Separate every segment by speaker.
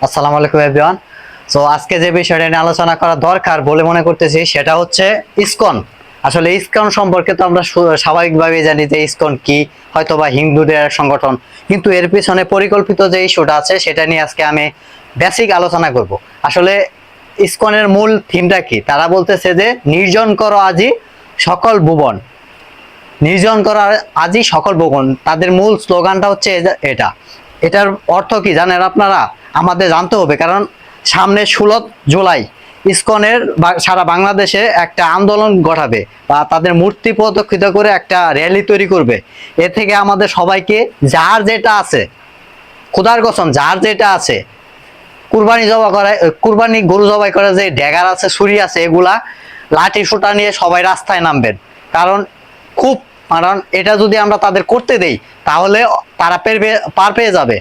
Speaker 1: আসসালামু আলাইকুম everyone. So আজকে যে বিষয়টা নিয়ে আলোচনা করা দরকার বলে মনে করতেছি সেটা হচ্ছে ইসকন। আসলে ইসকন সম্পর্কে তো আমরা স্বাভাবিকভাবে জানি যে ইসকন কি, হয়তো বা হিন্দুদের এক সংগঠন, কিন্তু এর পিছনে পরিকল্পিত যে ইস্যুটা আছে সেটা নিয়ে আজকে আমি বেসিক আলোচনা করব। আসলে ইসকনের মূল থিমটা কি? তারা বলতেছে যে নির্জন করো আজি সকল ভুবন, নির্জন করা আজই সকল ভুবন। তাদের মূল স্লোগানটা হচ্ছে এটা। এটার অর্থ কি জানেন আপনারা? আমাদের জানতে হবে, কারণ সামনে 16 জুলাই ইসকনের সারা বাংলাদেশে একটা আন্দোলন ঘটাবে বা তাদের মূর্তি প্রদক্ষিত করে একটা র্যালি তৈরি করবে। এ থেকে আমাদের সবাইকে যার যেটা আছে, খোদার কসম যার যেটা আছে, কুরবানি জবাই করে, কুরবানি গরু জবাই করে যে ড্যাগার আছে, ছুরি আছে, এগুলা লাঠি সোটা নিয়ে সবাই রাস্তায় নামবেন। কারণ খুব কারণ এটা যদি আমরা তাদের করতে দেই তাহলে তারা পার পেয়ে যাবে।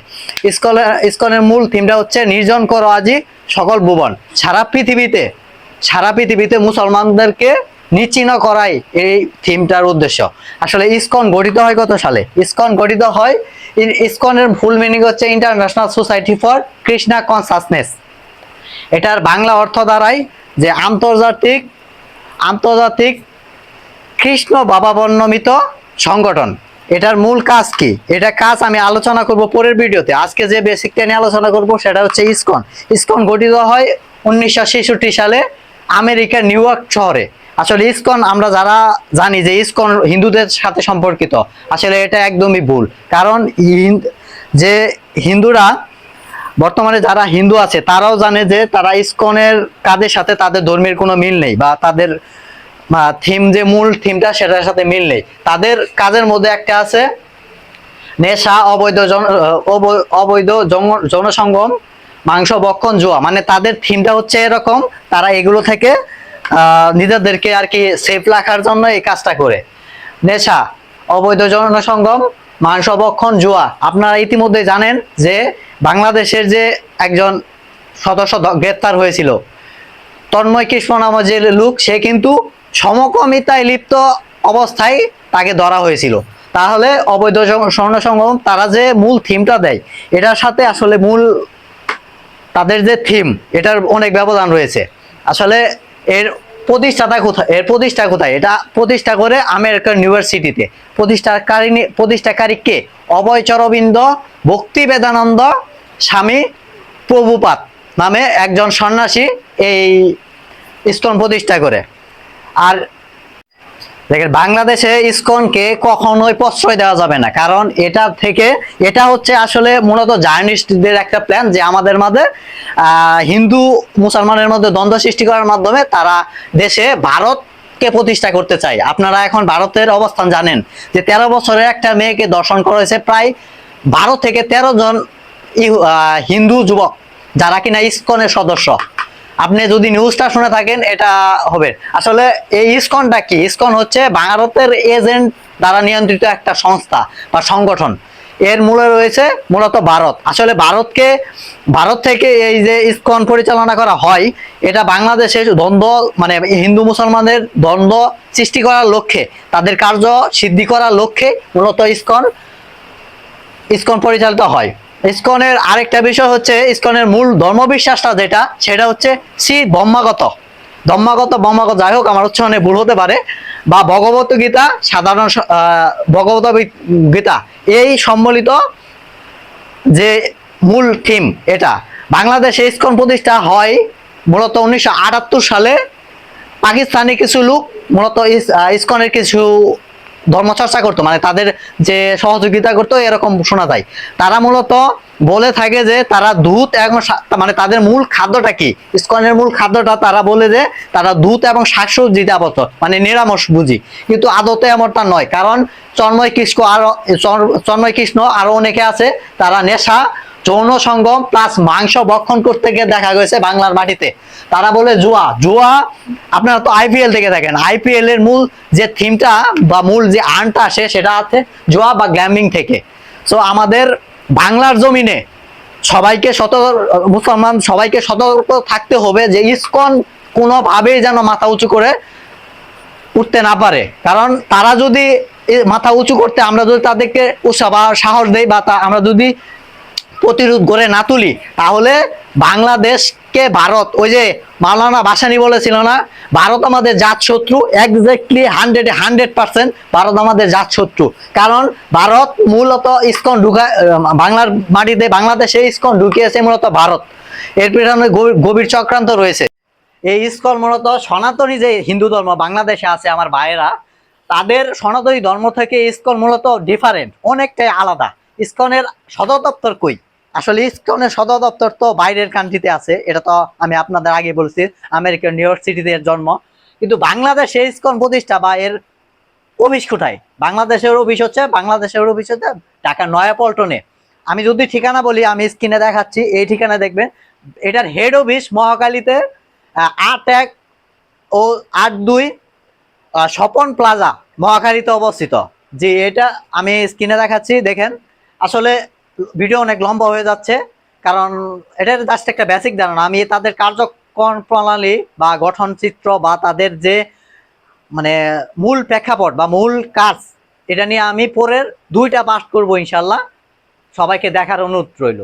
Speaker 1: ইসকনের মূল থিমটা হচ্ছে নির্জন করো আজি সকল ভুবন। সারা পৃথিবীতে মুসলমানদেরকে নিশ্চিহ্ন করাই এই থিমটার উদ্দেশ্য। আসলে ইসকন গঠিত হয় কত সালে? ইসকন গঠিত হয়, ইসকনের ফুল মিনিং হচ্ছে international society for Krishna consciousness. এটার বাংলা অর্থ দাঁড়ায় যে আন্তর্জাতিক কৃষ্ণ ভাবাবন্বিত সংগঠন। এটার মূল কাজ কি? এটা কাজ আমি আলোচনা করব পরের ভিডিওতে। আজকে যে বেসিকটা নিয়ে আলোচনা করব সেটা হচ্ছে ইসকন। ইসকন গঠিত হয় 1966 সালে আমেরিকার নিউ ইয়র্ক শহরে। আসলে ইসকন আমরা যারা জানি যে ইসকন হিন্দুদের সাথে সম্পর্কিত, আসলে এটা একদমই ভুল। কারণ যে হিন্দুরা বর্তমানে যারা হিন্দু আছে তারাও জানে যে তারা ইসকনের কাজের সাথে তাদের ধর্মের কোনো মিল নেই, বা তাদের থিম যে মূল থিমটা সেটার সাথে মিল নেই। তাদের কাজের মধ্যে একটা আছে নেশা, অবৈধ জনসঙ্গম, মাংস ভক্ষণ, জুয়া। মানে তাদের থিমটা হচ্ছে এরকম, তারা এগুলো থেকে নিজেদেরকে আর কি সেফ রাখার জন্য এই কাজটা করে। নেশা, অবৈধ জনসঙ্গম, মাংস ভক্ষণ, জুয়া। আপনারা ইতিমধ্যে জানেন যে বাংলাদেশের যে একজন সদস্য গ্রেপ্তার হয়েছিল, তন্ময় কৃষ্ণ নামে যে লোক, সে কিন্তু সমকামিতায় লিপ্ত অবস্থায় তাকে ধরা হয়েছিল। তাহলে অবৈধ স্বর্ণসঙ্গম তারা যে মূল থিমটা দেয়, এটার সাথে আসলে মূল তাদের যে থিম, এটার অনেক ব্যবধান রয়েছে। আসলে এর প্রতিষ্ঠা কোথায়? এটা প্রতিষ্ঠা করে আমেরিকার ইউনিভার্সিটিতে। প্রতিষ্ঠাকারী কে? অভয়চরবিন্দ ভক্তি বেদানন্দ স্বামী প্রভুপাদ নামে একজন সন্ন্যাসী এই ইসকন প্রতিষ্ঠা করে। আর দেখেন, বাংলাদেশে ইসকনকে কখনোই প্রশ্রয় দেওয়া যাবে না, কারণ এটা হচ্ছে আসলে মূলত জার্নিস্টদের একটা প্ল্যান, যে আমাদের মাঝে হিন্দু মুসলমানের মধ্যে দ্বন্দ্ব সৃষ্টি করার মাধ্যমে তারা দেশে ভারতকে প্রতিষ্ঠা করতে চায়। আপনারা এখন ভারতের অবস্থান জানেন যে 13 বছরের একটা মেয়েকে ধর্ষণ করেছে প্রায় 12 থেকে 13 জন হিন্দু যুবক, যারা কিনা ইসকনের সদস্য। আপনি যদি নিউজটা শুনে থাকেন এটা হবে। আসলে এই ইসকনটা কি? ইসকন হচ্ছে ভারতের এজেন্ট দ্বারা নিয়ন্ত্রিত একটা সংস্থা বা সংগঠন। এর মূলে রয়েছে মূলত ভারত। আসলে ভারত থেকে এই যে ইসকন পরিচালনা করা হয়, এটা বাংলাদেশের দ্বন্দ্ব, মানে হিন্দু মুসলমানদের দ্বন্দ্ব সৃষ্টি করার লক্ষ্যে, তাদের কার্য সিদ্ধি করার লক্ষ্যে মূলত ইসকন পরিচালিত হয়। ইসকনের আরেকটা বিষয় হচ্ছে, ইসকনের মূল ধর্মবিশ্বাসটা যেটা, সেটা হচ্ছে শ্রী ব্রহ্মাগত, যাই হোক আমার উচ্চারণে ভুল হতে পারে, বা ভগবত গীতা, সাধারণ ভগবত গীতা, এই সম্বলিত যে মূল থিম এটা। বাংলাদেশে ইসকন প্রতিষ্ঠা হয় মূলত 1978 সালে। পাকিস্তানি কিছু লোক মূলত ইসকনের কিছু ধর্মচর্চা করতো, মানে তাদের যে সহযোগিতা করতো এরকম শোনা যায়। তারা মূলত বলে থাকে যে তারা দুধ এবং মানে তাদের মূল খাদ্যটা কি, ইসকনের মূল খাদ্যটা তারা বলে যে তারা দুধ এবং শাকসবজিতে আবদ্ধ, মানে নিরামিষ বুঝি, কিন্তু আদতে এমনটা নয়। কারণ চন্ময় কৃষ্ণ আরো অনেকে আছে, তারা নেশা, যৌন সঙ্গম প্লাস মাংস ভক্ষণ করতে গিয়ে দেখা গেছে বাংলার মাটিতে। তারা বলে জুয়া। আপনারা তো আইপিএল থেকে থাকেন, আইপিএল এর মূল যে থিমটা বা মূল যে আর্নটা আসে সেটা আছে জুয়া বা গ্যাম্বলিং থেকে। সো আমাদের বাংলার জমিনে মুসলমান সবাইকে সতর্ক থাকতে হবে যে ইসকন কোনোভাবেই যেন মাথা উঁচু করে উঠতে না পারে। কারণ তারা যদি মাথা উঁচু করতে, আমরা যদি তাদেরকে উৎসাহ বা সাহস দেই, বা আমরা যদি প্রতিরোধ গড়ে না তুলি, তাহলে বাংলাদেশকে ভারত, ওই যে মাওলানা ভাসানী বলেছিল না, ভারত আমাদের জাত শত্রু, এক্স্যাক্টলি 100% ভারত আমাদের জাত শত্রু। কারণ ভারত মূলত ইসকন বাংলার মাটিতে, বাংলাদেশে ইসকন ঢুকিয়েছে মূলত ভারত। এর পেছনে গভীর চক্রান্ত রয়েছে। এই ইসকন মূলত সনাতনী যে হিন্দু ধর্ম বাংলাদেশে আছে আমার ভাইয়েরা, তাদের সনাতনী ধর্ম থেকে ইসকন মূলত ডিফারেন্ট, অনেকটাই আলাদা। ইসকনের সদর দপ্তর কই? আসলে ইসকনের সদর দপ্তর তো বাইরের কান্ট্রিতে আছে, এটা তো আমি আপনাদের আগে বলছি, আমেরিকার নিউ ইয়র্ক সিটিতে এর জন্ম। কিন্তু বাংলাদেশে ইসকন প্রতিষ্ঠা বা এর অফিস কোথায়? বাংলাদেশের অফিস হচ্ছে ঢাকা নয়াপল্টনে। আমি যদি ঠিকানা বলি, আমি স্ক্রিনে দেখাচ্ছি, এই ঠিকানা দেখবেন। এটার হেড অফিস মহাখালীতে 8-1 ও 8-2 স্বপন প্লাজা মহাখালীতে অবস্থিত। জি, এটা আমি স্ক্রিনে দেখাচ্ছি, দেখেন। আসলে ভিডিও অনেক লম্বা হয়ে যাচ্ছে, কারণ এটার জাস্ট একটা বেসিক ধারণা। আমি তাদের কার্যক্রম প্রণালী বা গঠন চিত্র বা তাদের যে মানে মূল প্রেক্ষাপট বা মূল কাজ, এটা নিয়ে আমি পরের 2টা পাঠ করবো ইনশাল্লাহ। সবাইকে দেখার অনুরোধ রইল।